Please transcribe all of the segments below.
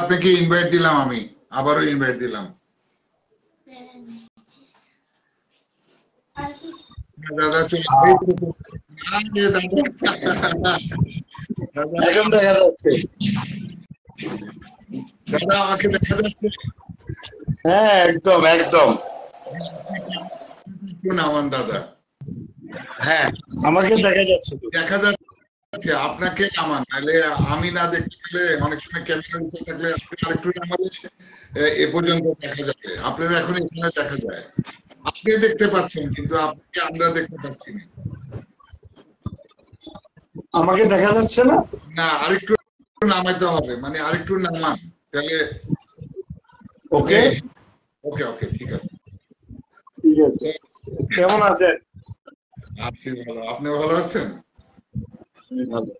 আপনাকে ইনভাইট দিলাম, আমি আবারও ইনভাইট দিলাম। দাদা এখন দেখা যাচ্ছে। দাদা আমাকে দেখা যাচ্ছে? হ্যাঁ, একদম একদম। নামান দাদা। হ্যাঁ, আমাকে দেখা যাচ্ছে। দেখা যাচ্ছে, আপনাকে নামান, নাহলে আমি না দেখতে পেলে অনেক সময় ক্যামেরা উঠে থাকলে আপনি আরেকটু নামালে এ পর্যন্ত দেখা যাবে। আপনারা এখন এখানে দেখা যায়, আপনি দেখতে পাচ্ছেন কিন্তু আপনাকে আমরা দেখতে পাচ্ছি না। আমাকে দেখা যাচ্ছে না? না, আরেকটু নামাইতে হবে, মানে আরেকটু নামান তাহলে। ওকে ওকে ওকে, ঠিক আছে। ঠিক আছে। কেমন আছেন? আছি ভালো, আপনি ভালো আছেন? ভালো।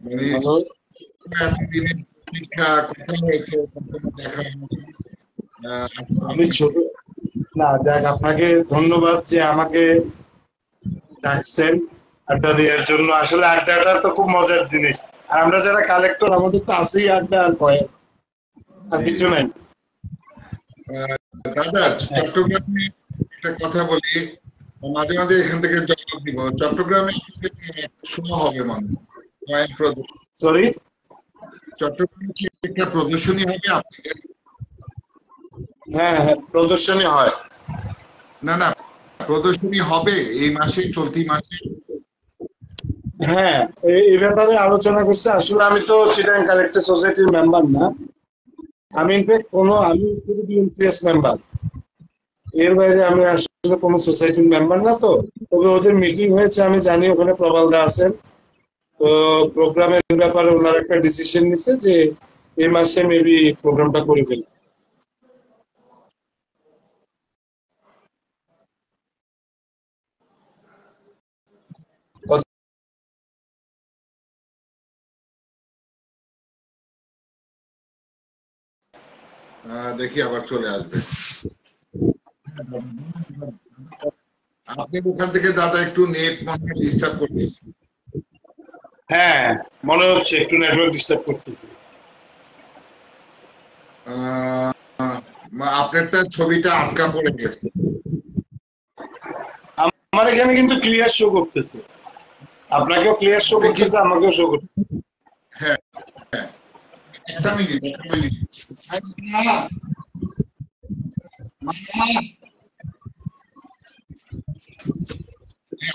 মানে ভালো। এতদিনের পরীক্ষা, কথা হয়েছে, কখনো দেখা হয়নি। আমি ছোট না, যাক, আপনাকে ধন্যবাদ যে আমাকে ডাকছেন আড্ডা দেওয়ার জন্য। আসলে আড্ডাটা তো খুব মজার জিনিস, আর আমরা যারা কালেক্টর আমাদের তো আছেই আড্ডা, আর কয় আর কিছু নাই। দাদা, চট্টগ্রামে একটা কথা বলি, মাঝে মাঝে এখান থেকে জবাব দিব। চট্টগ্রামে শোনা হবে মানে সরি, চট্টগ্রামে কি একটা প্রদর্শনী হবে আপনাদের? হ্যাঁ হ্যাঁ, প্রদর্শনী হয়। না না, প্রদর্শনী হবে এই মাসে, চলতি মাসে। হ্যাঁ, এই ব্যাপারে আলোচনা করছে। আসলে আমি তো চিটাগাং কালেক্টর সোসাইটির মেম্বার না, আমি ইনফ্যাক্ট আমি শুধু বিএনসিএস মেম্বার, এর বাইরে আমি আসলে কোনো সোসাইটির মেম্বার না। তো তবে ওদের মিটিং হয়েছে, আমি জানি ওখানে প্রবালদা আছেন। তো প্রোগ্রামের ব্যাপারে ওনার একটা ডিসিশন নিছে যে এই মাসে মেবি প্রোগ্রামটা করে ফেলি। দেখি আবার চলে আসবে। আপনি ওখান থেকে দাদা একটু নেট মনে ডিস্টার্ব করতেছে। হ্যাঁ, মনে হচ্ছে একটু নেটওয়ার্ক ডিস্টার্ব করতেছে। আপনারটা ছবিটা আটকা পড়ে গেছে। আমার এখানে কিন্তু ক্লিয়ার শো করতেছে, আপনাকেও ক্লিয়ার শো করতেছে, আমাকেও শো করতেছে। হ্যাঁ হ্যাঁ, একটা মিনিট একটা মিনিট।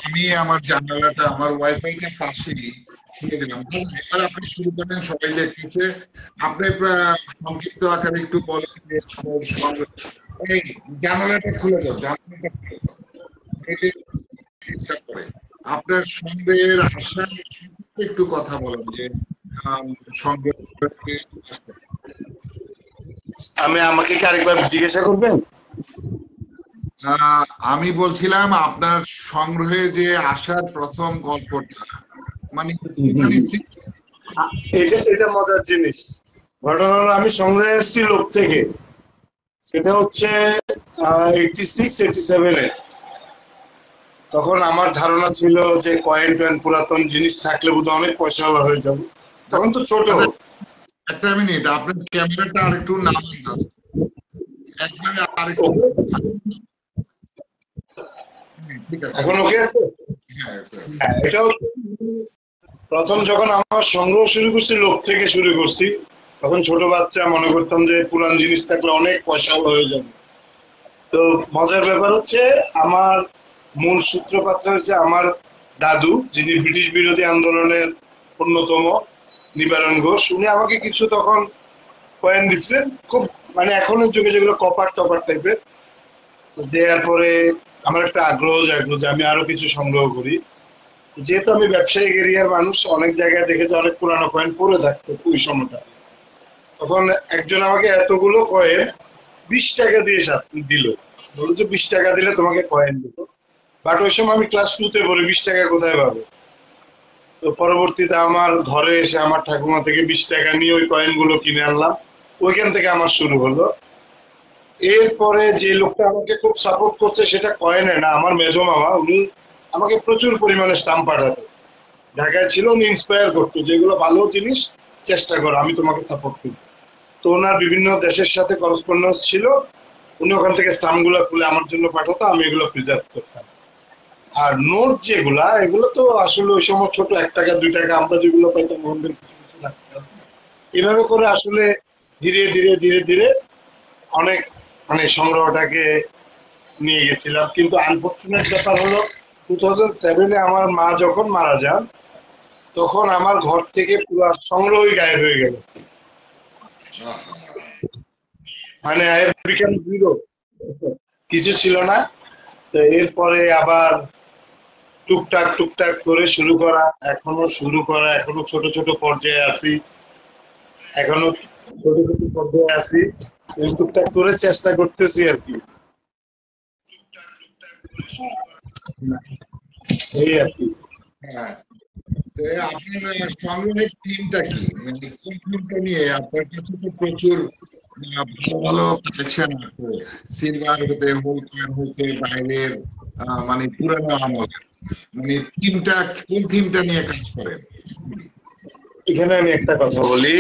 আমি আমার জানালাটা, আমার ওয়াইফাইটা পাশেই খুলে দিলাম। এবার আপনি শুরু করেন, সবাই দেখতেছে। আপনি সংক্ষিপ্ত আকারে একটু বলেন যে এই জানালাটা খুলে দাও, জানালাটা খুলে দাও। করে আপনার সঙ্গের আশা একটু কথা বলেন যে সঙ্গে। আমাকে কি আরেকবার জিজ্ঞাসা করবেন? আমি বলছিলাম আপনার সংগ্রহে যে আসার প্রথম গল্পটা, মানে এটা মজার জিনিস। ঘটনা হলো আমি সংগ্রহে এসেছি লোক থেকে, সেটা হচ্ছে 86-87-এ। তখন আমার ধারণা ছিল যে কয়েন টয়েন পুরাতন জিনিস থাকলে বোধহয় অনেক পয়সা হয়ে যাবে। তখন তো ছোট। একটা মিনিট, আপনার ক্যামেরাটা আরেকটু নামান দাও, একবারে আরেকটু। ঠিক আছে, এখন ওকে আছে। হ্যাঁ, এটা প্রথম যখন আমার সংগ্রহ শুরু করছি লোক থেকে শুরু করছি, তখন ছোট বাচ্চা মনে করতাম যে পুরান জিনিস থাকলে অনেক পয়সা হয়ে যাবে। তো মজার ব্যাপার হচ্ছে, আমার মূল সূত্রপাত হয়েছে আমার দাদু, যিনি ব্রিটিশ বিরোধী আন্দোলনের অন্যতম, নিবারণ ঘোষ। উনি আমাকে কিছু তখন কয়েন দিচ্ছিলেন, খুব মানে এখনের যুগে যেগুলো কপার টপার টাইপের। দেওয়ার পরে আমার একটা আগ্রহ জাগলো যে আমি আরো কিছু সংগ্রহ করি। যেহেতু আমি ব্যবসায়িক এরিয়ার মানুষ, অনেক জায়গায় দেখেছি অনেক পুরানো কয়েন পড়ে থাকতো ওই সময়টা। তখন একজন আমাকে এতগুলো কয়েন 20 টাকা দিয়ে দিল, বললো যে 20 টাকা দিলে তোমাকে কয়েন দিত। বাট ওই সময় আমি ক্লাস 2-তে পড়ি, 20 টাকা কোথায় পাবো? তো পরবর্তীতে আমার ঘরে এসে আমার ঠাকুমা থেকে 20 টাকা নিয়ে ওই কয়েন গুলো কিনে আনলাম। ওইখান থেকে আমার শুরু হলো। এরপরে যে লোকটা আমাকে খুব সাপোর্ট করছে সেটা কয়েনে না, আমার মেজো মামা। উনি আমাকে প্রচুর পরিমাণে স্টাম্প পাঠাতো, ঢাকায় ছিল। উনি ইন্সপায়ার করতো যেগুলো ভালো জিনিস চেষ্টা করো, আমি তোমাকে সাপোর্ট করি। তো ওনার বিভিন্ন দেশের সাথে করসপন্ডেন্স ছিল, উনি ওখান থেকে স্টাম্পগুলো খুলে আমার জন্য পাঠাতো, আমি এগুলো প্রিজার্ভ করতাম। আর নোট যেগুলা, এগুলো তো আসলে ওই সময় ছোট 1 টাকা 2 টাকা আমরা যেগুলো পাইতাম আমাদের কিছু কিছু লাগতো। এভাবে করে আসলে ধীরে ধীরে ধীরে ধীরে অনেক মানে সংগ্রহটাকে নিয়ে গেছিলাম। কিন্তু আনফরচুনেট ব্যাপার হলো 2007-এ আমার মা যখন মারা যান, তখন আমার ঘর থেকে পুরো সংগ্রহই গায়েব হয়ে গেল। মানে আই হ্যাভ বিকাম জিরো, কিছু ছিল না। তো এরপরে আবার টুকটাক টুকটাক করে শুরু করা, এখনো ছোট ছোট পর্যায়ে আছি, এখনো ছোট ছোট পর্যায়ে আছি, টুকটাক করে চেষ্টা করতেছি আর কি, এই আর কি। হ্যাঁ, তো আপনার সংগ্রহের থিমটা কি, মানে কোন থিমটা নিয়ে? আপনার কাছে তো প্রচুর ভালো ভালো কালেকশন আছে, সিলভার হতে, হোল কয়েন হতে, বাইরের মানে পুরানো আমল, মানে থিমটা কোন থিমটা নিয়ে কাজ করেন? এখানে আমি একটা কথা বলি,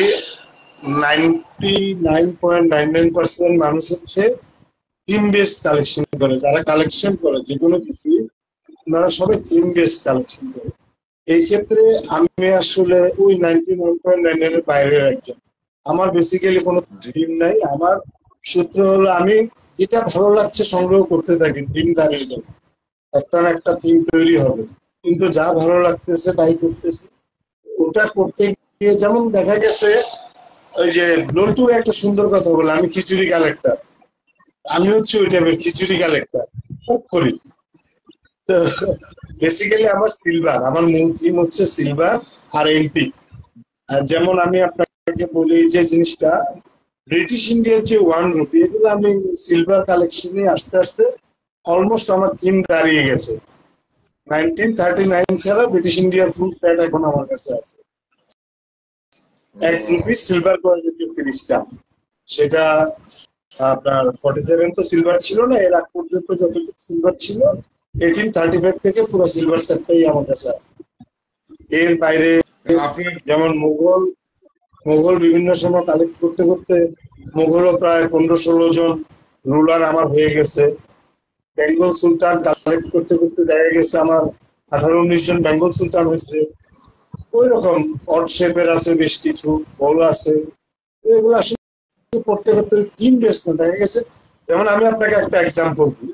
99.99% মানুষ হচ্ছে থিম বেসড কালেকশন করে। যারা কালেকশন করে যে কোনো কিছু, ওনারা সবাই থিম বেসড কালেকশন করে। এই ক্ষেত্রে আমি আসলে ওই 99.99 এর বাইরের একজন। আমার বেসিক্যালি কোনো থিম নাই। আমার সূত্র হলো আমি যেটা ভালো লাগছে সংগ্রহ করতে থাকি, থিম দাঁড়িয়ে যাবে, একটা না একটা থিম তৈরি হবে, কিন্তু যা ভালো লাগতেছে তাই করতেছি। ওটা করতে গিয়ে যেমন দেখা গেছে, ওই যে নন্টু একটা সুন্দর কথা বলে, আমি খিচুড়ি কালেক্টর, আমি হচ্ছে ওই টাইপের খিচুড়ি কালেক্টর সব করি। তো বেসিক্যালি আমার সিলভার, আমার মূল থিম হচ্ছে সিলভার আর এন্টিক। আর যেমন আমি আপনাকে বলি যে জিনিসটা, ব্রিটিশ ইন্ডিয়ার যে 1 রুপি, এগুলো আমি সিলভার কালেকশনে আস্তে আস্তে অলমোস্ট আমার থিম দাঁড়িয়ে গেছে। 1939 ছাড়া ব্রিটিশ ইন্ডিয়ার ফুল সেট এখন আমার কাছে আছে। 1 রুপি সিলভার কয়েনের যে সিরিজটা, সেটা আপনার 47 তো সিলভার ছিল না, এর আগ পর্যন্ত যতটুকু সিলভার ছিল 1835 থেকে পুরো সিলভার সেটটাই আমার কাছে আছে। এর বাইরে আপনার যেমন মোগল বিভিন্ন সময় কালেক্ট করতে করতে মোগলও প্রায় 15-16 জন রুলার আমার হয়ে গেছে। বেঙ্গল সুলতান কালেক্ট করতে করতে দেখা গেছে আমার 18-19 জন বেঙ্গল সুলতান হয়েছে। ওই রকম অড শেপের আছে বেশ কিছু, বড় আছে। এগুলো আসলে করতে করতে তিন বেস্ট দেখা গেছে। যেমন আমি আপনাকে একটা এক্সাম্পল দিই,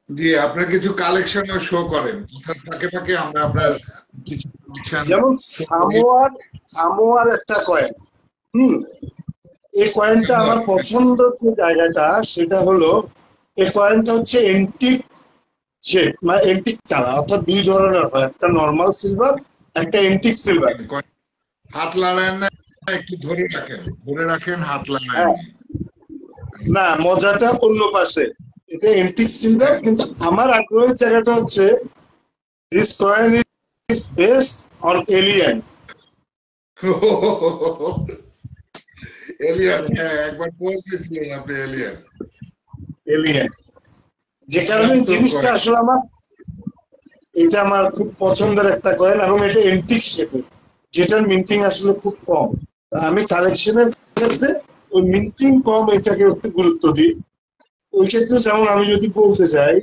জি, আপনার কিছু কালেকশন শো করেন, কথার ফাঁকে ফাঁকে আমরা আপনার কিছু কালেকশন। যেমন সামোয়ার একটা কয়েন। এই কয়েনটা আমার পছন্দ যে জায়গাটা, সেটা হলো এই কয়েনটা হচ্ছে এন্টিক শেপ, মানে এন্টিক কালার, অর্থাৎ 2 ধরনের হয়, একটা নর্মাল সিলভার, একটা এন্টিক সিলভার। হাত লাগান না, একটু ধরে রাখেন, হাত লাগান। হ্যাঁ, না, মজাটা অন্য পাশে, এটা এন্টিক সিলভার। কিন্তু আমার আগ্রহের জায়গাটা হচ্ছে this coin is based on alien. Alien, হ্যাঁ, একবার পৌঁছেছিলেন আপনি এলিয়েন যে কারণে জিনিসটা আসলে এটা আমার খুব পছন্দের একটা কয়েন, এবং এটা এন্টিক শেপের, যেটার মিন্টিং আসলে খুব কম। আমি কালেকশনের ক্ষেত্রে ওই মিন্টিং কম এটাকে একটু গুরুত্ব দিই। ওই ক্ষেত্রে যেমন আমি যদি বলতে চাই,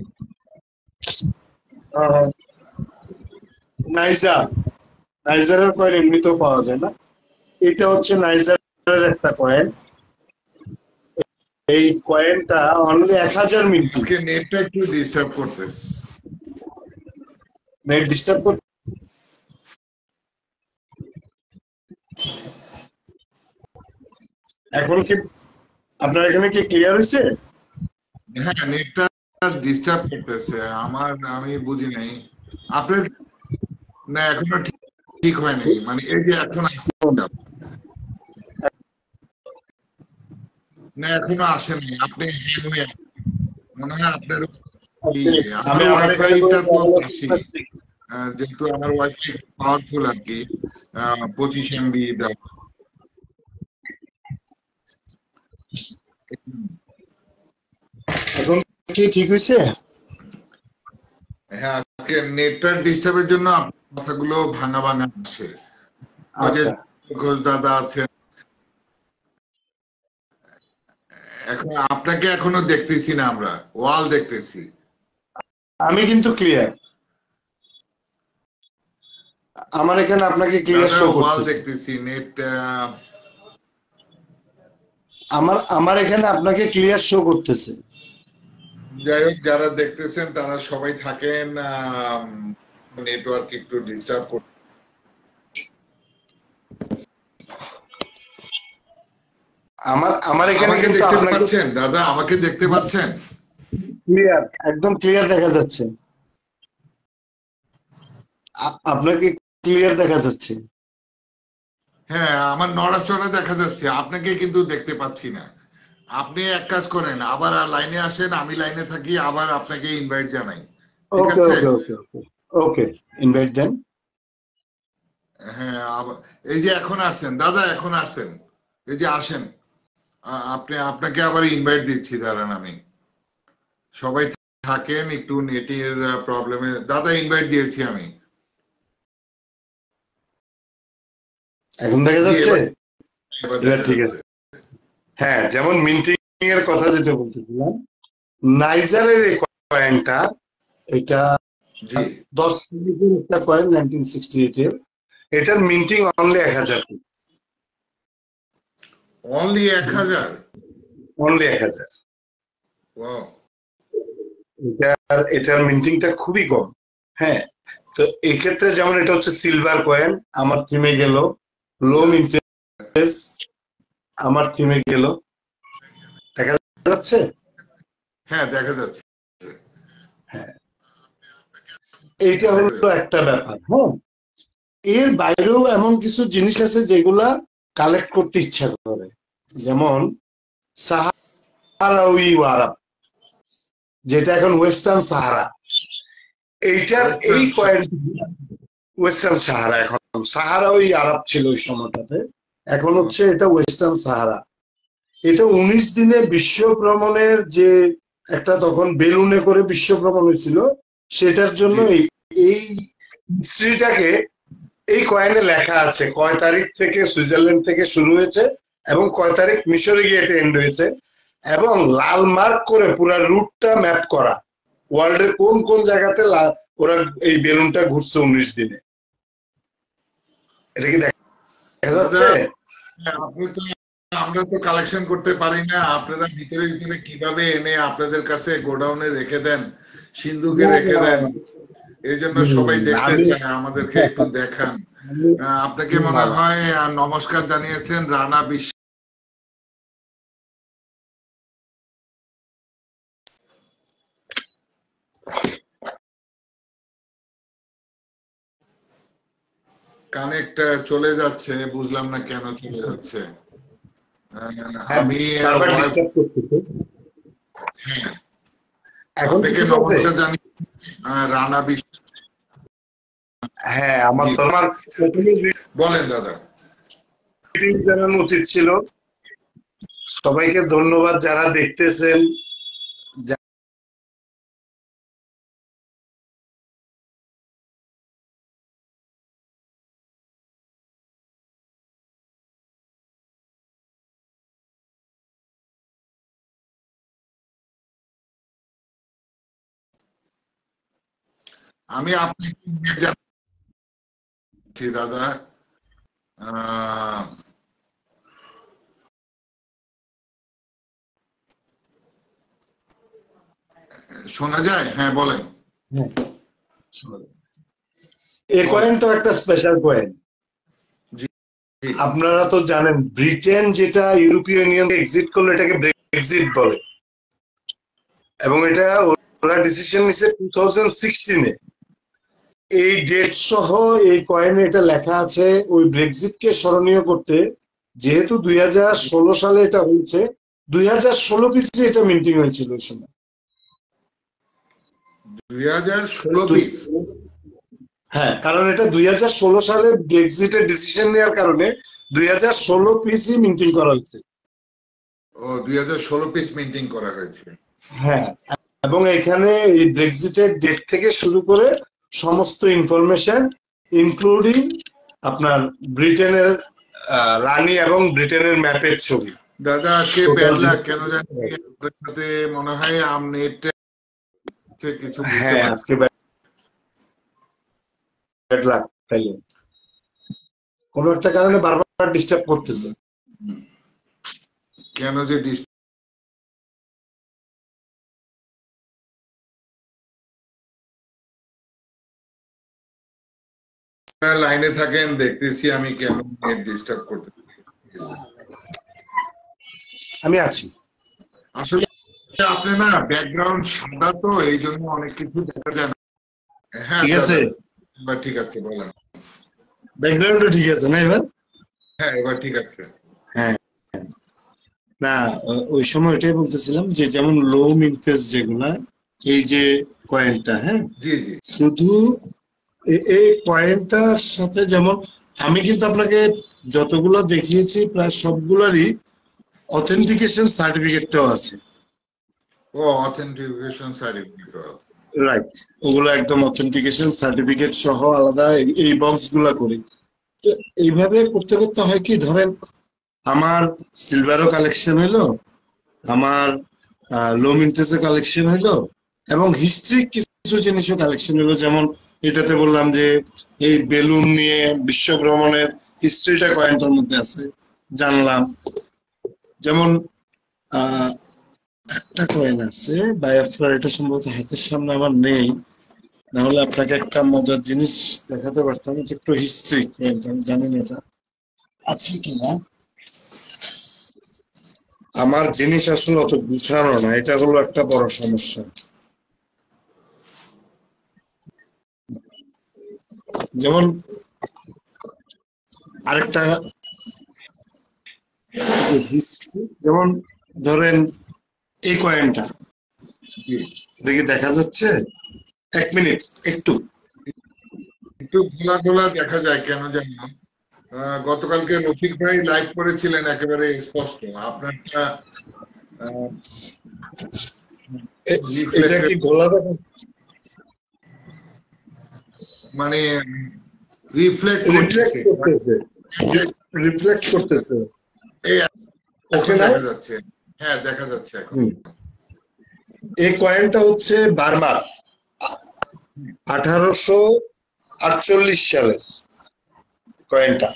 নাইজারের কয়েন এমনিতেও পাওয়া যায় না, এটা হচ্ছে নাইজারের একটা কয়েন। এই কয়েনটা অনলি 1000 মিন্টিং। নেটটা একটু ডিস্টার্ব করতেছে। নেট ডিস্টার্ব করতে, এখন কি আপনার এখানে কি ক্লিয়ার হয়েছে? হ্যাঁ, নেটটা ডিস্টার্ব করতেছে আমার, আমি বুঝি নাই আপনার। না, এখনো ঠিক হয়নি, মানে এই যে এখন আসছে না, এখনো আসেনি, আপনি হ্যাং হয়ে মনে হয় আপনার আমার ওয়াইফাইটা তো পাচ্ছি, যেহেতু আমার ওয়াইফাই পাওয়ারফুল আর কি, 25 MB দাও। এখন কি ঠিক হয়েছে? হ্যাঁ, আজকে নেটওয়ার্ক ডিস্টার্বের জন্য কথাগুলো ভাঙা ভাঙা আসছে। ঘোষ দাদা আছেন। এখন আপনাকে এখনো দেখতেছি না, আমরা ওয়াল দেখতেছি। আমি কিন্তু ক্লিয়ার, আমার এখানে আপনাকে ক্লিয়ার দাদা শো ওয়াল করতেছে। দেখতেছি, নেট আমার এখানে আপনাকে ক্লিয়ার শো করতেছে। যাই হোক, যারা দেখতেছেন তারা সবাই থাকেন, নেটওয়ার্ক একটু ডিস্টার্ব করছে। আমার এখানে আমাকে কিন্তু দেখতে আপনাকে পাচ্ছেন দাদা? আমাকে দেখতে পাচ্ছেন? ক্লিয়ার, একদম ক্লিয়ার দেখা যাচ্ছে। আপনাকে ক্লিয়ার দেখা যাচ্ছে। হ্যাঁ, আমার নড়াচড়া দেখা যাচ্ছে, আপনাকে কিন্তু দেখতে পাচ্ছি না। আপনি এক কাজ করেন, আবার লাইনে আসেন, আমি লাইনে থাকি, আবার আপনাকে ইনভাইট জানাই, ঠিক ওকে আছে? ওকে ওকে ওকে ওকে, ইনভাইট দেন। হ্যাঁ, আবার এই যে এখন আসছেন দাদা, এখন আসছেন, এই যে আসেন, আপনাকে আবার ইনভাইট দিচ্ছি, দাঁড়ান। আমি সবাই থাকেন, একটু নেটের প্রবলেমে দাদা ইনভাইট দিয়েছি আমি। এখন দেখা জি, যাচ্ছে? এবার এবার দেখা ঠিক যাচ্ছে। আছে। হ্যাঁ, যেমন মিন্টিং এর কথা যেটা বলতেছিলাম, নাইজারের এই কয়েনটা, এটা জি, 10 মিনিটের একটা কয়েন, 1968 এর। এটার minting only 1000, only 1000? Only 1000। Wow. এটার মিন্টিংটা খুবই কম। হ্যাঁ, তো এই ক্ষেত্রে যেমন এটা হচ্ছে সিলভার কয়েন, আমার থিমে গেল লো ইন্টারেস্ট, আমার থিমে গেল, দেখা যাচ্ছে? হ্যাঁ, দেখা যাচ্ছে। হ্যাঁ, এইটা হলো একটা ব্যাপার। হ্যাঁ, এর বাইরেও এমন কিছু জিনিস আছে যেগুলা কালেক্ট করতে ইচ্ছা করে, যেমন সাহারাউই আরব, যেটা এখন ওয়েস্টার্ন সাহারা। এইটার এই কয়েন ওয়েস্টার্ন সাহারা, এখন সাহারাউই আরব ছিল ওই সময়টাতে, এখন হচ্ছে এটা ওয়েস্টার্ন সাহারা। এটা 19 দিনে বিশ্ব ভ্রমণের যে একটা, তখন বেলুনে করে বিশ্ব ভ্রমণ হয়েছিল, সেটার জন্য জি, এই হিস্ট্রিটাকে এই কয়েনে লেখা আছে, কয় তারিখ থেকে সুইজারল্যান্ড থেকে শুরু হয়েছে এবং কয় তারিখ মিশরে গিয়ে এটা এন্ড হয়েছে, এবং লাল মার্ক করে পুরো রুটটা ম্যাপ করা, ওয়ার্ল্ডের কোন কোন জায়গাতে ওরা এই বেলুনটা ঘুরছে 19 দিনে। এটা কি দেখা দাদা, যাচ্ছে? আপনি তো, আমরা তো কালেকশন করতে পারি না, আপনারা ভিতরে ভিতরে কিভাবে এনে আপনাদের কাছে গোডাউনে রেখে দেন, সিন্ধুকে রেখে দেন, এই জন্য সবাই দেখতে আমি চায়, আমাদেরকে একটু দেখান। আপনাকে মনে হয় নমস্কার জানিয়েছেন রানা বিশ্ব। কানেক্ট চলে যাচ্ছে, বুঝলাম না কেন চলে যাচ্ছে। আমি সার্ভার ডিস্টার্ব করতেছে। এখন আপনাকে নমস্কার জানিয়ে রানা বিশ্ব। হ্যাঁ, আমার তো আমার বলেন দাদা। জানানো উচিত ছিল। সবাইকে ধন্যবাদ যারা দেখতেছেন। আমি আপনাকে জানাচ্ছি দাদা, শোনা যায়? হ্যাঁ, বলেন। এই কয়েনটা একটা স্পেশাল কয়েন। আপনারা তো জানেন, ব্রিটেন যেটা ইউরোপীয় ইউনিয়ন এক্সিট করলো, এটাকে ব্রেক্সিট বলে, এবং এটা ওরা ডিসিশন নিছে 2016-এ। এই ডেট সহ এই কয়েনে এটা লেখা আছে, ওই ব্রেক্সিটকে স্মরণীয় করতে, যেহেতু 2016 সালে এটা হয়েছে, 2016 পিসে এটা মিন্টিং হয়েছিল ওই সময়। 2016 পিস? হ্যাঁ, কারণ এটা 2016 সালে ব্রেক্সিটের ডিসিশন নেওয়ার কারণে 2016 পিসই মিন্টিং করা হয়েছে। ও, 2016 পিস মিন্টিং করা হয়েছে। হ্যাঁ, এবং এখানে এই ব্রেক্সিটের ডেট থেকে শুরু করে সমস্ত ইনফরমেশন, ইনক্লুডিং আপনার ব্রিটেনের রানী এবং ব্রিটেনের ম্যাপের ছবি। দাদা আজকে ব্যাড লাক কেন জানি আপনার সাথে মনে হয় নেট কিছু বুঝতে হ্যাঁ, পারছি। আজকে ব্যাড লাক, তাইলে কোনো একটা কারণে বারবার ডিস্টার্ব করতেছে। কেন যে লাইনে থাকেন, দেখতেছি আমি কেন নেট ডিস্টার্ব করতেছি। আমি আছি। আসলে আপনি না ব্যাকগ্রাউন্ড সাদা, তো এই জন্য অনেক কিছু দেখা যায় না। হ্যাঁ ঠিক আছে, এবার ঠিক আছে, বলেন। ব্যাকগ্রাউন্ডও ঠিক আছে না এবার? হ্যাঁ এবার ঠিক আছে। হ্যাঁ, না ওই সময় ওইটাই বলতেছিলাম যে যেমন লো ইন্টারেস্ট যেগুলা, এই যে কয়েনটা, হ্যাঁ, জি জি শুধু এই কয়েনটার সাথে যেমন আমি কিন্তু আপনাকে যতগুলো দেখিয়েছি প্রায় সবগুলারই অথেন্টিকেশন সার্টিফিকেটটাও আছে। ও অথেন্টিকেশন সার্টিফিকেট আছে। রাইট, ওগুলো একদম অথেন্টিকেশন সার্টিফিকেট সহ আলাদা এই বক্স গুলা করি। তো এইভাবে করতে করতে হয় কি, ধরেন আমার সিলভারও কালেকশন হইলো, আমার লো মিন্টেজের কালেকশন হইলো, এবং হিস্ট্রি কিছু জিনিসও কালেকশন হইলো। যেমন এটাতে বললাম যে এই বেলুন নিয়ে বিশ্ব ভ্রমণের হিস্ট্রিটা কয়েনটার মধ্যে আছে, জানলাম। যেমন একটা কয়েন আছে বায়োফ্লার, এটা সম্ভবত হাতের সামনে আমার নেই, না হলে আপনাকে একটা মজার জিনিস দেখাতে পারতাম। এটা একটু হিস্ট্রি, জানি না এটা আছে কিনা। আমার জিনিস আসলে অত গুছানো না, এটা হলো একটা বড় সমস্যা। যেমন আরেকটা যে হিস্ট্রি, যেমন ধরেন এই কয়েনটা দেখে দেখা যাচ্ছে, 1 মিনিট একটু। একটু ঘোলা ঘোলা দেখা যায় কেন জানি না। গতকালকে রফিক ভাই লাইভ করেছিলেন একেবারে স্পষ্ট আপনারটা এটা রিফ্লেক্ট, কি গোলা দেখা, মানে রিফ্লেক্ট রিফ্লেক্ট করতেছে। করতেছে, রিফ্লেক্ট করতেছে। এই ওকে এখন না, দেখা যাচ্ছে। হ্যাঁ দেখা যাচ্ছে এখন। এই কয়েনটা হচ্ছে বার্মার 1848 সালের কয়েনটা।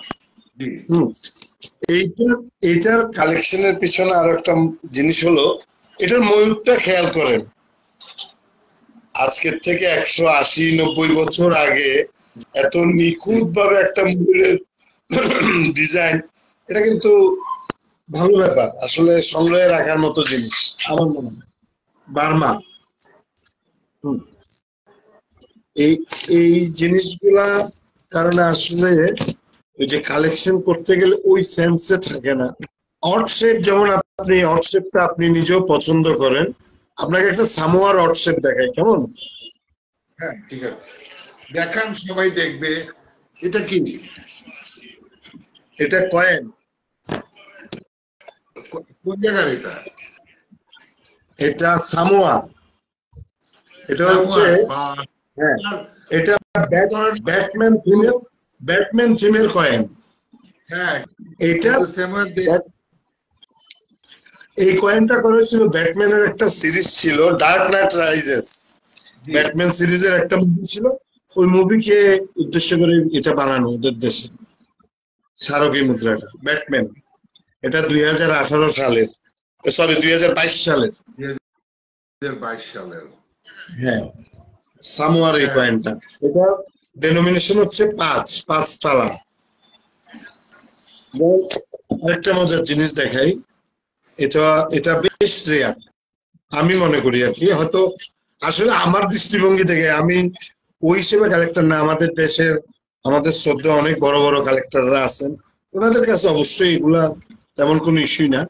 এইটার কালেকশনের পিছনে আরো একটা জিনিস হলো, এটার ময়ূরটা খেয়াল করেন। আজকের থেকে 180-90 বছর আগে এত নিখুঁত ভাবে একটা ময়ূরের ডিজাইন, এটা কিন্তু ভালো ব্যাপার, আসলে সংগ্রহে রাখার মতো জিনিস আমার মনে হয়। বার্মা, এই এই জিনিসগুলা কারণে আসলে ওই যে কালেকশন করতে গেলে ওই সেন্সে থাকে না। অড শেপ, যেমন আপনি অড শেপটা আপনি নিজেও পছন্দ করেন, আপনাকে একটা সামোয়ার অড শেপ দেখায়, কেমন? হ্যাঁ ঠিক আছে, দেখান সবাই দেখবে। এটা কি? এটা কয়েন। কোন জায়গার এটা? এটা সামোয়া। এটা হচ্ছে, হ্যাঁ, এটা ব্যাটম্যান থিমের কয়েন। হ্যাঁ এটা এই কয়েনটা করেছিল ব্যাটম্যানের একটা সিরিজ ছিল, ডার্ক নাইট রাইজেস। ব্যাটম্যান সিরিজের একটা মুভি ছিল, ওই মুভিকে উদ্দেশ্য করে এটা বানানো ওদের দেশে। স্মারকী মুদ্রাটা ব্যাটম্যান, এটা 2018 সালের, সরি 2022 সালের। 2022 সালের। হ্যাঁ, সামোয়ার এই কয়েনটা, এটা ডেনোমিনেশন হচ্ছে 5 তালা। আরেকটা মজার জিনিস দেখাই, এটা এটা বেশ রেয়ার আমি মনে করি আর কি। হয়তো আসলে আমার দৃষ্টিভঙ্গি থেকে আমি ওই হিসেবে কালেক্টর না, আমাদের দেশের আমাদের শ্রদ্ধা অনেক বড় বড় কালেক্টররা আছেন, ওনাদের কাছে অবশ্যই এগুলা তেমন কোনো ইস্যুই না।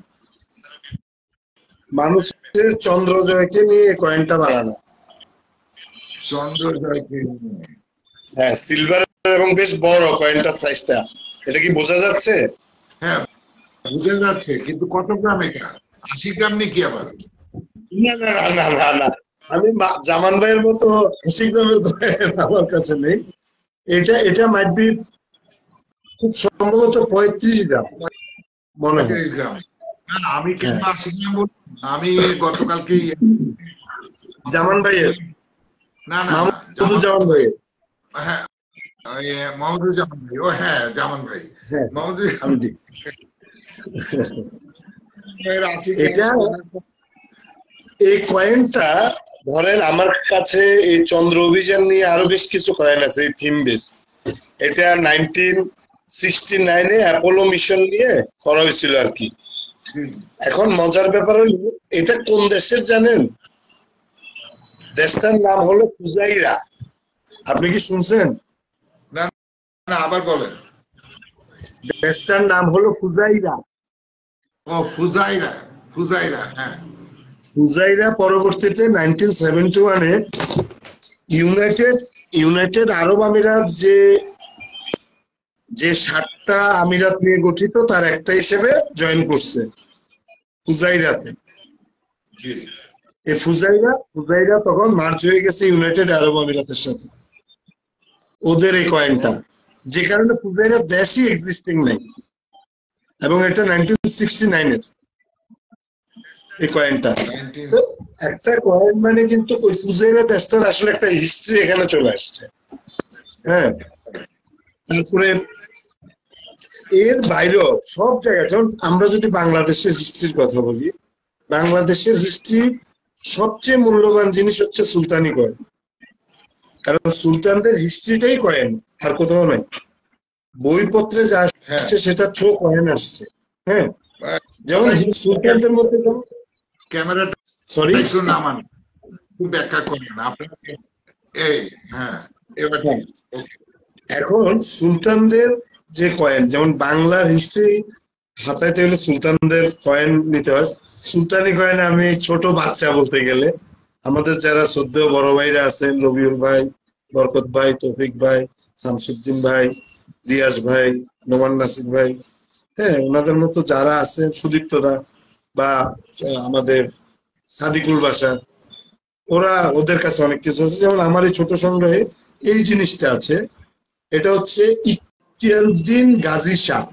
মানুষের চন্দ্রজয়কে নিয়ে কয়েনটা বানানো। চন্দ্রজয়কে? হ্যাঁ, সিলভার এবং বেশ বড় কয়েনটার সাইজটা, এটা কি বোঝা যাচ্ছে? হ্যাঁ বুঝে যাচ্ছে, কিন্তু কত গ্রাম এটা? 80 গ্রাম নাকি আবার? না না না না না, আমি জামান ভাইয়ের মতো 80 গ্রামের কয়েন আমার কাছে নেই। এটা মাইট বি খুব সম্ভবত 35 গ্রাম মনে হয়। 35 গ্রাম। না, আমি কেন হ্যাঁ। আসিনি বলুন? আমি গতকালকে জামান ভাইয়ের, না না না জামান, মাহমুদুজ্জামান ভাইয়ের। হ্যাঁ ওই মোহাম্মদুজ্জামান ভাই, ও হ্যাঁ জামান ভাই, হ্যাঁ আমি মোহাম্মদুজ্জামান দেখছি। ভাইয়ের 80 গ্রাম এটা এই কয়েনটা ধরেন আমার কাছে এই চন্দ্র অভিযান নিয়ে আরো বেশ কিছু কয়েন আছে এই থিম বেস। এটা 1969-এ অ্যাপোলো মিশন নিয়ে করা হয়েছিল আর কি। এখন মজার ব্যাপার হলো এটা কোন দেশের জানেন? দেশটার নাম হলো ফুজাইরা। আপনি কি শুনছেন? না না, আবার বলেন। দেশটার নাম হলো ফুজাইরা। ও ফুজাইরা, ফুজাইরা, হ্যাঁ। ফুজাইরা পরবর্তীতে 1971-এ ইউনাইটেড ইউনাইটেড আরব আমিরাত যে যে 7টা আমিরাত নিয়ে গঠিত তার একটা হিসেবে জয়েন করছে ফুজাইরাতে। জি। এই ফুজাইরা তখন মার্চ হয়ে গেছে ইউনাইটেড আরব আমিরাতের সাথে, ওদের এই কয়েনটা, যে কারণে ফুজাইরা দেশই এক্সিস্টিং নেই। এবং এটা 1969-এর এই কয়েনটা। 19 তো একটা কয়েন মানে কিন্তু ওই ফুজাইরা দেশটার আসলে একটা হিস্ট্রি এখানে চলে আসছে। হ্যাঁ, তারপরে এর বাইরেও সব জায়গায়, যেমন আমরা যদি বাংলাদেশের হিস্ট্রির কথা বলি, বাংলাদেশের হিস্ট্রি সবচেয়ে মূল্যবান জিনিস হচ্ছে সুলতানি কয়েন। কারণ সুলতানদের হিস্ট্রিটাই কয়েন, আর কোথাও নাই। বইপত্রে যা হ্যাঁ, আসছে সেটা থ্রো কয়েন আসছে। হ্যাঁ, যেমন সবাই সুলতানদের মধ্যে যেমন, ক্যামেরাটা সরি, একটু নামান, একটু ব্যাখ্যা করেন আপনার। এই, হ্যাঁ এবার ঠিক আছে, ওকে। এখন সুলতানদের যে কয়েন, যেমন বাংলার হিস্ট্রি হাতাইতে হলে সুলতানদের কয়েন নিতে হয়। সুলতানি কয়েন আমি ছোট বাচ্চা বলতে গেলে আমাদের যারা শ্রদ্ধেয় বড় ভাইরা আছেন, রবিউল ভাই, বরকত ভাই, তৌফিক ভাই, শামসুদ্দিন ভাই, রিয়াজ ভাই, নোমান নাসির ভাই, হ্যাঁ ওনাদের মতো যারা আছেন, সুদীপ্তরা বা আমাদের সাদিকুল বাসার, ওরা, ওদের কাছে অনেক কিছু আছে। যেমন আমার এই ছোট সংগ্রহে এই জিনিসটা আছে। এটা হচ্ছে ইখতিয়ারউদ্দিন গাজী শাহ।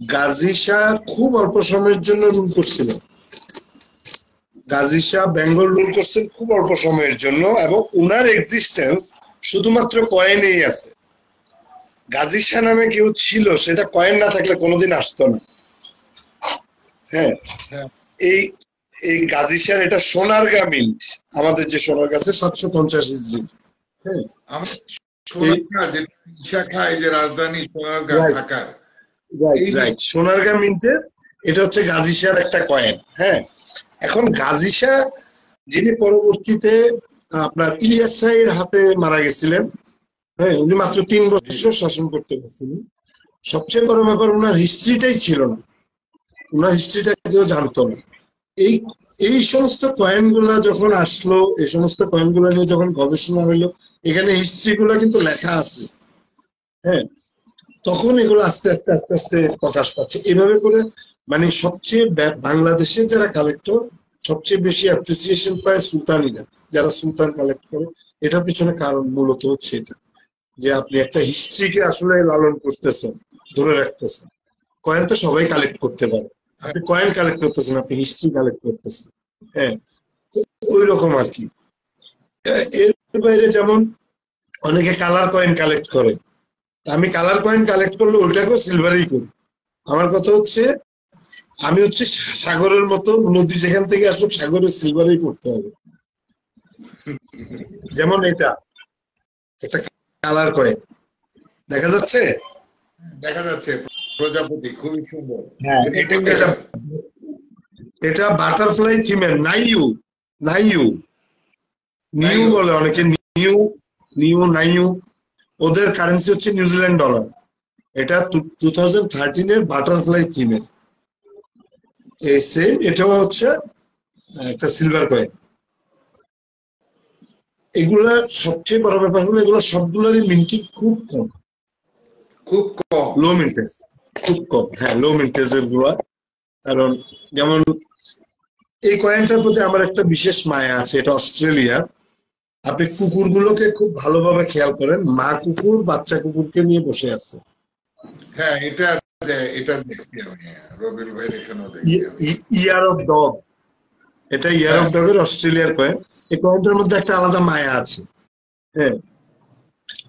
গাজী শাহ খুব অল্প সময়ের জন্য রুল করছিল। গাজী শাহ বেঙ্গল রুল করছেন খুব অল্প সময়ের জন্য, এবং উনার এক্সিস্টেন্স শুধুমাত্র কয়েনেই আছে। গাজী শাহ নামে কেউ ছিল, সেটা কয়েন না থাকলে কোনোদিন আসতো না। হ্যাঁ, হ্যাঁ, এই এই গাজী শাহ, এটা সোনারগাঁ মিন্ট, আমাদের যে সোনারগাঁ আছে 750 হিজরি। হ্যাঁ, আমরা সোনারগাঁ, যে শাখা, এই যে রাজধানী সোনারগাঁ রাইট ঢাকার, রাইট এই যে রাইট, সোনারগাঁ মিন্টের এটা হচ্ছে গাজী শাহর একটা কয়েন। হ্যাঁ, এখন গাজী শাহ যিনি পরবর্তীতে আপনার ইলিয়াস শাহের হাতে মারা গেছিলেন, হ্যাঁ উনি মাত্র 3 বছর শাসন করতে পারছিলেন। সবচেয়ে বড় ব্যাপার, ওনার হিস্ট্রিটাই ছিল না, ওনার হিস্ট্রিটা কেউ জানতো না। এই এই সমস্ত কয়েন গুলা যখন আসলো, এই সমস্ত কয়েন গুলা নিয়ে যখন গবেষণা হইলো, এখানে হিস্ট্রি গুলা কিন্তু লেখা আছে। হ্যাঁ, তখন এগুলো আস্তে আস্তে আস্তে আস্তে প্রকাশ পাচ্ছে এভাবে করে। মানে সবচেয়ে বাংলাদেশের যারা কালেক্টর সবচেয়ে বেশি অ্যাপ্রিসিয়েশন পায় সুলতানিরা, যারা সুলতান কালেক্ট করে। এটার পিছনে কারণ মূলত হচ্ছে এটা, যে আপনি একটা হিস্ট্রিকে আসলে লালন করতেছেন, ধরে রাখতেছেন। কয়েন তো সবাই কালেক্ট করতে পারে, আপনি কয়েন কালেক্ট করতেছেন, আপনি হিস্ট্রি কালেক্ট করতেছেন। হ্যাঁ, ওই রকম আর কি। এর বাইরে যেমন অনেকে কালার কয়েন কালেক্ট করে, আমি কালার কয়েন কালেক্ট করলে ওইটাকেও সিলভারই করি। আমার কথা হচ্ছে, আমি হচ্ছে সাগরের মতো, নদী যেখান থেকে আসুক সাগরের সিলভারই করতে হবে। যেমন এটা একটা কালার কয়েন, দেখা যাচ্ছে? দেখা যাচ্ছে প্রজাপতি, খুবই সুন্দর। হ্যাঁ, এটা এটা কোন এটা দেশের? এটা বাটারফ্লাই থিমের নাইউ। নাইউ, নাই নিউ গো। বলে অনেকে, নিউ, নাইউ। ওদের কারেন্সি হচ্ছে নিউজিল্যান্ড ডলার। এটা 2013-এর বাটারফ্লাই থিমের সেম, এটাও হচ্ছে একটা সিলভার কয়েন। এগুলা সবচেয়ে বড় ব্যাপার হলো এগুলো সবগুলোরই মিন্টিং খুব কম, খুব কম। লো মিন্টেজ, খুব কম। হ্যাঁ, লো মিন্টেজ এর গুলা। কারণ যেমন এই কয়েনটার প্রতি আমার একটা বিশেষ মায়া আছে, এটা অস্ট্রেলিয়ার। আপনি কুকুরগুলোকে খুব ভালোভাবে খেয়াল করেন, মা কুকুর বাচ্চা কুকুরকে নিয়ে বসে আছে। হ্যাঁ, এটা দেখছি আমি, রবিউল ভাইয়ের এখানেও দেখছি আমি। ইয়ার অফ ডগ, এটা ইয়ার হ্যাঁ, অফ ডগের অস্ট্রেলিয়ার কয়েন। এই কয়েনটার মধ্যে একটা আলাদা মায়া আছে। হ্যাঁ,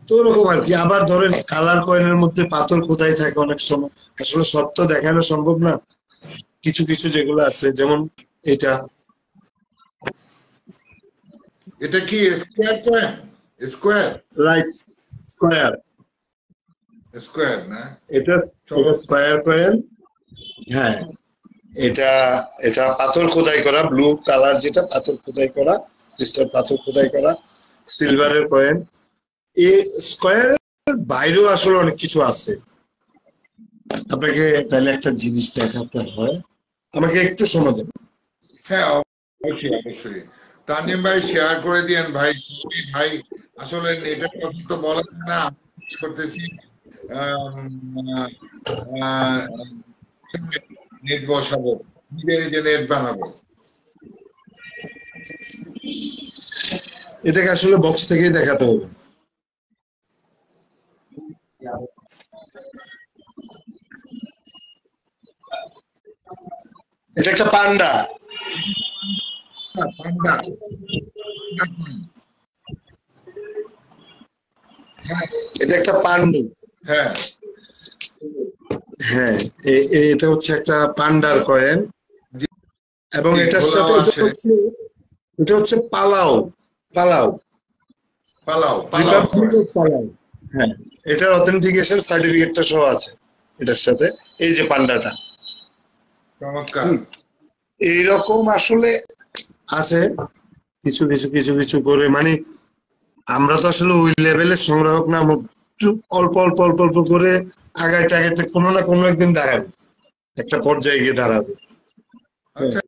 তো ওরকম আর কি। আবার ধরেন কালার কয়েনের মধ্যে পাথর খোদাই থাকে অনেক সময়, আসলে সব তো দেখানো সম্ভব না। কিছু কিছু যেগুলো আছে, যেমন এটা এটা কি square coin? Square right, square. Square না? এটা এটা স্কয়ার কয়েন। হ্যাঁ, এটা এটা পাথর খোদাই করা, ব্লু কালার, যেটা পাথর খোদাই করা, ক্রিস্টাল পাথর খোদাই করা, সিলভারের কয়েন। এই স্কয়ারের বাইরেও আসলে অনেক কিছু আছে। আপনাকে তাহলে একটা জিনিস দেখাতে হয়, আমাকে একটু সময় দেন। হ্যাঁ, অবশ্যই অবশ্যই। তানজিম ভাই শেয়ার করে দিয়েন ভাই। সরি ভাই, আসলে নেটের কথা তো বলা যায় না, করতেছি নেট বসাবো, নিজে নিজে নেট বানাবো। এটাকে আসলে বক্স থেকেই দেখাতে হবে। এটা একটা পান্ডা। পান্ডা। হ্যাঁ এটা একটা পান্ডা। হ্যাঁ, হ্যাঁ, এটা হচ্ছে একটা পান্ডার কয়েন। জি, এবং এটার ঘোলাও সাথে আছে। এটা হচ্ছে পালাও। পালাও, পালাও পালাও রিপাবলিক কয়েন। অফ পালাও। হ্যাঁ, এটার অথেন্টিকেশন সার্টিফিকেটটা সহ আছে এটার সাথে। এই যে পান্ডাটা, চমৎকার। এইরকম আসলে আছে কিছু কিছু কিছু কিছু করে। মানে আমরা তো আসলে ওই লেভেলের সংগ্রাহক না, আমরা একটু অল্প অল্প অল্প অল্প করে আগাইতে আগাইতে কোনো না কোনো একদিন দাঁড়াবে, একটা পর্যায়ে গিয়ে দাঁড়াবে। হ্যাঁ, আচ্ছা,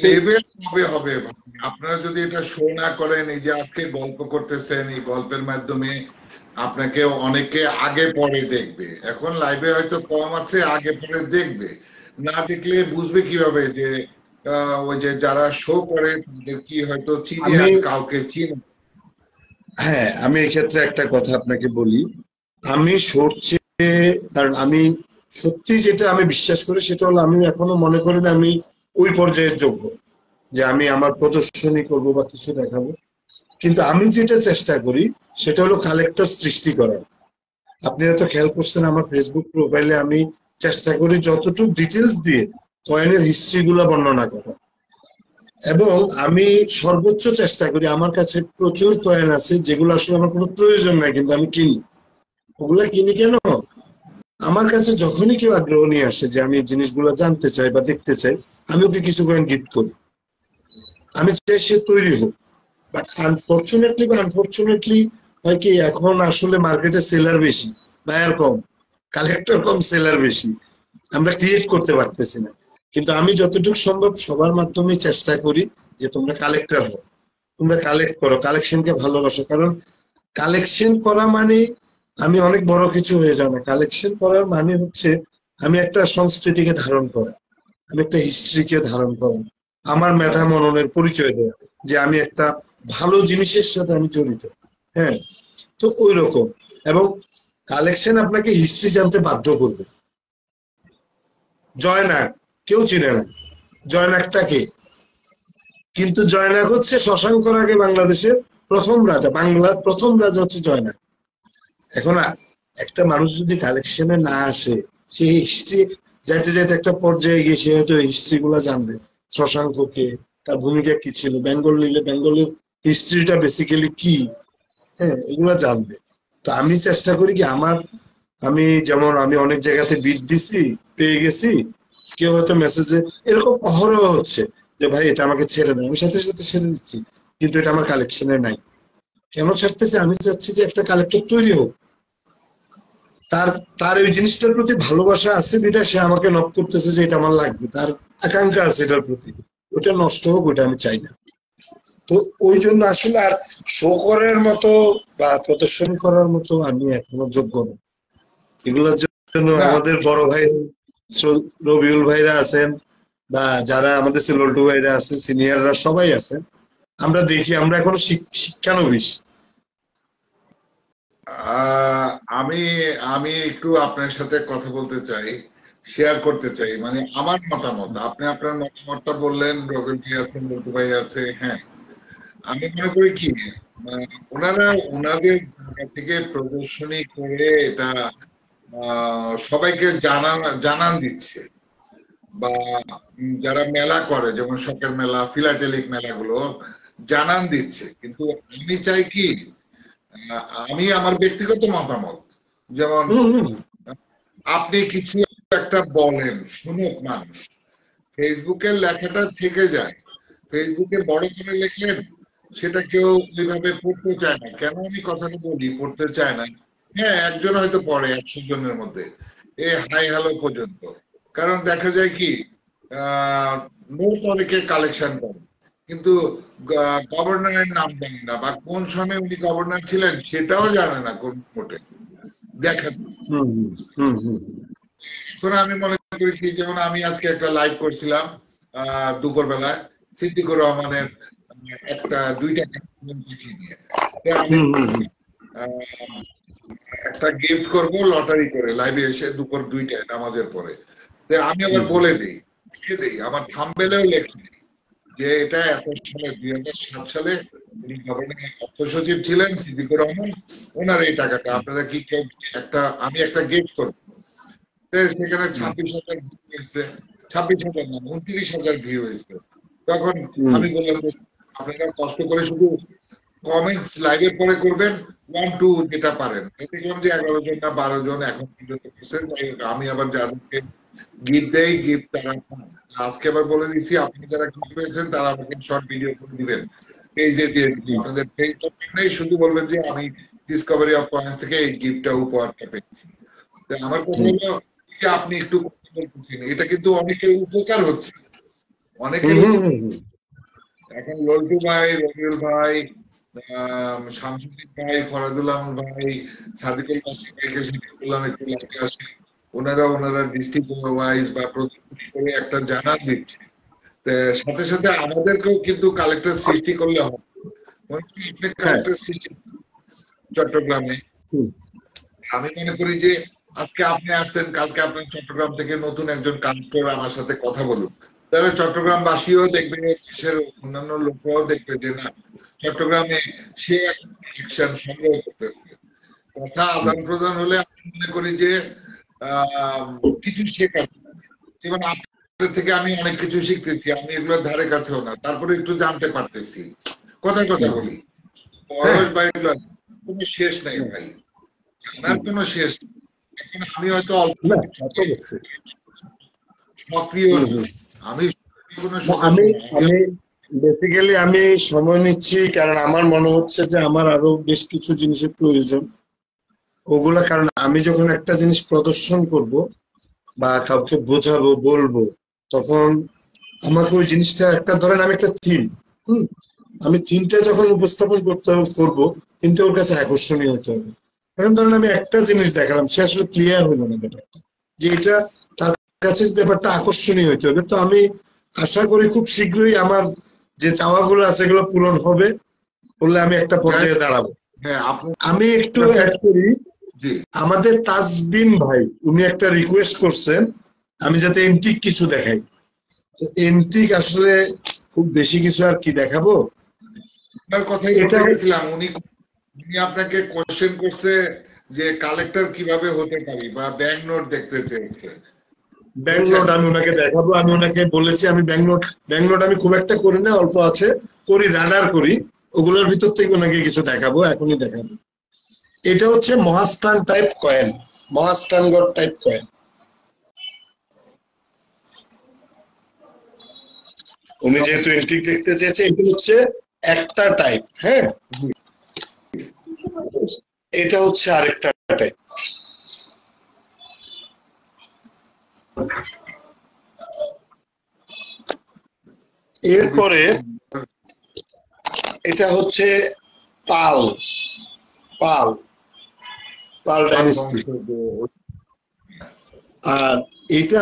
লেভেল কবে হবে? আপনারা যদি এটা শো না করেন, এই যে আজকে গল্প করতেছেন, এই গল্পের মাধ্যমে আপনাকে অনেকে আগে পরে দেখবে। এখন লাইভে হয়তো কম আছে, আগে পরে দেখবে। না দেখলে বুঝবে কিভাবে যে ওই যে যারা শো করে তাদের কি হয়তো চিনি আমি আর কাউকে চিনি। হ্যাঁ, আমি এক্ষেত্রে একটা কথা আপনাকে বলি। আমি সরছে, কারণ আমি সত্যি যেটা আমি বিশ্বাস করি সেটা হলো, আমি এখনো মনে করি না আমি ওই পর্যায়ের যোগ্য যে আমি আমার প্রদর্শনী করব বা কিছু দেখাবো। কিন্তু আমি যেটা চেষ্টা করি সেটা হলো কালেক্টর সৃষ্টি করার। আপনি হয়তো খেয়াল করছেন আমার ফেসবুক প্রোফাইলে আমি চেষ্টা করি যতটুকু ডিটেলস দিয়ে কয়েনের হিস্ট্রি গুলা বর্ণনা করা। এবং আমি সর্বোচ্চ চেষ্টা করি, আমার কাছে প্রচুর কয়েন আছে যেগুলো আসলে আমার কোনো প্রয়োজন নাই, কিন্তু আমি কিনি। ওগুলা কিনি কেন? আমার কাছে যখনই কেউ আগ্রহ নিয়ে আসে যে আমি এই জিনিসগুলো জানতে চাই বা দেখতে চাই, আমি ওকে কিছু কয়েন গিফট করি। আমি চাই সে তৈরি হোক। বাট আনফরচুনেটলি হয় কি, এখন আসলে মার্কেটে সেলার বেশি, বায়ার কম, কালেক্টর কম, সেলার বেশি। আমরা ক্রিয়েট করতে পারতেছি না। কিন্তু আমি যতটুকু সম্ভব সবার মাধ্যমে চেষ্টা করি যে তোমরা কালেক্টর হও, তোমরা কালেক্ট করো, কালেকশনকে ভালোবাসো। কারণ কালেকশন করা মানে আমি অনেক বড় কিছু হয়ে যাও না। কালেকশন করার মানে হচ্ছে আমি একটা সংস্কৃতিকে ধারণ করা, আমি একটা হিস্ট্রিকে ধারণ করা, আমার মেধা মননের পরিচয় দেওয়া যে আমি একটা ভালো জিনিসের সাথে আমি জড়িত। হ্যাঁ, তো ওই রকম। এবং কালেকশন আপনাকে হিস্ট্রি জানতে বাধ্য করবে। জয়নাক কেউ চিনে না, জয়নাকটা কে? কিন্তু জয়নাক হচ্ছে শশাঙ্কর আগে বাংলাদেশের প্রথম রাজা, বাংলার প্রথম রাজা হচ্ছে জয়নাক। এখন একটা মানুষ যদি কালেকশনে না আসে, সে হিস্ট্রি যাইতে যাইতে একটা পর্যায়ে গিয়ে সে হয়তো হিস্ট্রি গুলা জানবে। শশাঙ্ককে, তার ভূমিকা কি ছিল, বেঙ্গল নিলে বেঙ্গলের হিস্ট্রিটা বেসিক্যালি কি, হ্যাঁ, এগুলা জানবে। তো আমি চেষ্টা করি কি আমার, আমি যেমন আমি অনেক জায়গাতে বিট দিছি, পেয়ে গেছি, কেউ হয়তো মেসেজে এরকম অহরহ হচ্ছে যে ভাই এটা আমাকে ছেড়ে দেয়, আমি সাথে সাথে ছেড়ে দিচ্ছি। কিন্তু এটা আমার কালেকশনে নাই। কেন ছাড়তেছি? আমি চাচ্ছি যে একটা কালেক্টর তৈরি হোক, তার তার ওই জিনিসটার প্রতি ভালোবাসা আছে যেটা সে আমাকে নক করতেছে যে এটা আমার লাগবে, তার আকাঙ্ক্ষা আছে এটার প্রতি। ওটা নষ্ট হোক, ওটা আমি চাই না। তো ওই জন্য আসলে আর শো করার মতো বা প্রদর্শনী করার মতো আমি এখনো যোগ্য না এগুলোর জন্য। না, আমাদের বড় ভাই রবিউল ভাইরা আছেন, বা যারা আমাদের লল্টু ভাইরা আছেন, সিনিয়ররা সবাই আছেন, আমরা দেখি, আমরা এখনো শিক্ষানবিশ। আমি আমি একটু আপনার সাথে কথা বলতে চাই, শেয়ার করতে চাই, মানে আমার মতামত। আপনি আপনার মতামতটা বললেন, রবিল ভাই আছে, মন্টু ভাই আছে। হ্যাঁ, আমি মনে করি কি, ওনারা ওনাদের জায়গা থেকে প্রদর্শনী করে এটা সবাইকে জানান দিচ্ছে, বা যারা মেলা করে যেমন শখের মেলা, ফিলাটেলিক মেলাগুলো জানান দিচ্ছে। কিন্তু আমি চাই কি, আমি আমার ব্যক্তিগত মতামত, যেমন আপনি কিছু একটা বলেন, শুনুক মানুষ, ফেসবুকের লেখাটা থেকে যায়, ফেসবুকে বড় করে লেখেন, সেটা কেউ ওইভাবে পড়তে চায় না। কেন আমি কথাটা বলি পড়তে চায় না? হ্যাঁ, একজন হয়তো পড়ে 100 জনের মধ্যে, এ হাই হ্যালো পর্যন্ত। কারণ দেখা যায় কি, নোট অনেকে কালেকশন করে, কিন্তু গভর্নরের নাম জানে না, বা কোন সময় উনি গভর্নর ছিলেন সেটাও জানে না কোন নোটে দেখা। এখন আমি মনে করি কি, যেমন আমি আজকে একটা লাইভ করছিলাম দুপুর বেলায় সিদ্দিকুর রহমানের দুইটা নিয়ে, আমি একটা গিফট করব লটারি করে লাইভে এসে দুপুর 2টায় নামাজের পরে। আমি আবার বলে দিই, লিখে দিই, আমার থাম্বনেলেও লেখি যে এটা এত সালে 2007 সালে উনি গভর্নমেন্ট অর্থ সচিব ছিলেন সিদ্দিকুর রহমান, ওনার এই টাকাটা আপনারা কি কেউ আমি একটা গিফট করবো। সেখানে 26,000 ভিউ হয়েছে, 26,000 না, 29,000 ভিউ হয়েছে। তখন আমি বললাম আপনারা কষ্ট করে শুধু কমেন্টস লাইভের পরে করবেন, 1 2 যেটা পারেন। দেখলাম যে 11 জন না 12 জন এখন পর্যন্ত করছেন। আমি আবার যাদেরকে গিফট দেই, গিফট তারা আজকে আবার বলে দিচ্ছি, আপনি যারা গিফট পেয়েছেন তারা আমাকে শর্ট ভিডিও করে দিবেন, পেজে দিয়ে দিবেন। আপনাদের পেজ নেই, শুধু বলবেন যে আমি ডিসকভারি অফ পয়েন্টস থেকে এই গিফটটা উপহারটা পেয়েছি। আমার কথা হলো যে আপনি একটু বলতেছেন, এটা কিন্তু অনেকের উপকার হচ্ছে, অনেকের। এখন লল্টু ভাই, রবিউল ভাই, শামসুদ্দিন ভাই, ফরাদুল আহমদ ভাই, সাদিকুল ভাইকে বললাম একটু লাইভে আসে, ওনারা ডিস্ট্রিক্ট ওয়াইজ বা প্রতিনিধি করে একটা জানান দিচ্ছে। সাথে সাথে আমাদেরকেও কিন্তু কালেক্টর সৃষ্টি করলে হবে। আপনি কালেক্টর সৃষ্টি চট্টগ্রামে, আমি মনে করি যে আজকে আপনি আসছেন, কালকে আপনার চট্টগ্রাম থেকে নতুন একজন কালেক্টর আমার সাথে কথা বলুন, তাহলে চট্টগ্রামবাসীও দেখবে, দেশের অন্যান্য লোকরাও দেখবে যে না, চট্টগ্রামে সে অ্যাকশন সংগ্রহ করতেছে। কথা আদান প্রদান হলে আমি মনে করি যে কিছু শেখার, যেমন আপনাদের থেকে আমি অনেক কিছু শিখতেছি, আমি এগুলোর ধারে কাছেও না, তারপরে একটু জানতে পারতেছি। কথা বলি, বয়স বা এগুলো কোনো শেষ নাই ভাই, জানার কোনো শেষ। এখন আমি হয়তো অল্প সক্রিয়, আমি বেসিক্যালি আমি সময় নিচ্ছি, কারণ আমার মনে হচ্ছে যে আমার আরো বেশ কিছু জিনিসের প্রয়োজন ওগুলা। কারণ আমি যখন একটা জিনিস প্রদর্শন করব বা কাউকে বোঝাবো, বলবো, তখন আমাকে ওই জিনিসটা একটা, ধরেন আমি একটা থিম, আমি থিমটা যখন উপস্থাপন করবো, থিমটা ওর কাছে আকর্ষণীয় হতে হবে। এখন ধরেন আমি একটা জিনিস দেখালাম, সে আসলে ক্লিয়ার হলো না ব্যাপারটা, যে এটা তার কাছে ব্যাপারটা আকর্ষণীয় হতে হবে। তো আমি আশা করি খুব শীঘ্রই আমার যে চাওয়াগুলো আছে এগুলো পূরণ হবে, বললে আমি একটা পর্যায়ে দাঁড়াবো। আমি একটু অ্যাড করি, আমাদের তাজবিন ভাই উনি একটা রিকোয়েস্ট করছেন আমি যাতে এন্টিক কিছু দেখাই। তো এন্টিক আসলে খুব বেশি কিছু আর কি দেখাবো, কথাই বলতেছিলাম। উনি আপনাকে কোশ্চেন করছে যে কালেক্টর কিভাবে হতে পারি, বা ব্যাংক নোট দেখতে চেয়েছে। ব্যাংক নোট আমি ওনাকে দেখাবো। আমি ওনাকে বলেছি আমি ব্যাংক নোট আমি খুব একটা করি না, অল্প আছে, করি রাডার করি, ওগুলোর ভিতর থেকে ওনাকে কিছু দেখাবো, এখনই দেখাবো। এটা হচ্ছে Mahasthan type coin, Mahasthangarh type coin. উনি যেহেতু এন্ট্রিক দেখতে চেয়েছে, এটা হচ্ছে একটা টাইপ। হ্যাঁ, এটা হচ্ছে আরেকটা টাইপ। এরপরে এটা হচ্ছে পাল পাল পাল ডাইনেস্টি, আর এটা